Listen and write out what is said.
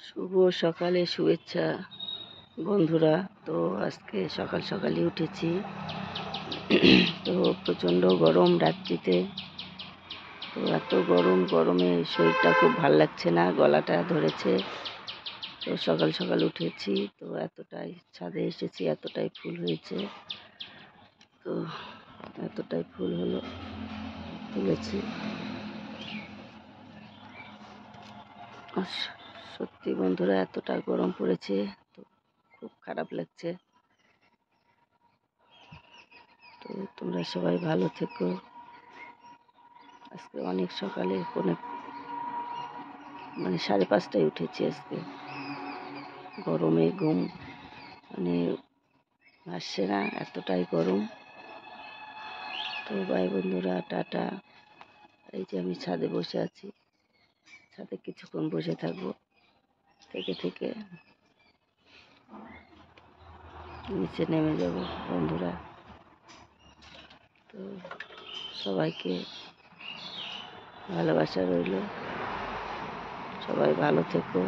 শুভ সকালে শুভেচ্ছা বন্ধুরা। তো আজকে সকাল সকালই উঠেছি। তো প্রচণ্ড গরম রাত্রিতে। তো এত গরমে শরীরটা খুব ভাল লাগছে না, গলাটা ধরেছে। তো সকাল সকাল উঠেছি, তো এতটাই ছাদে এসেছি, এতটাই ফুল হয়েছে। তো এতটাই ফুল হলো, তুলেছি। সত্যি বন্ধুরা, এতটা গরম পড়েছে, তো খুব খারাপ লাগছে। তো তোমরা সবাই ভালো থেকো। আজকে অনেক সকালে 5:30টায় উঠেছি। আজকে গরমে ঘুম আসছে না, এতটাই গরম। তো ভাই বন্ধুরা, টাটা। এই যে আমি ছাদে বসে আছি, ছাদে কিছুক্ষণ বসে থাকবো, থেকে নিচে নেমে যাব বন্ধুরা। তো সবাইকে ভালোবাসা রইল, সবাই ভালো থেকো।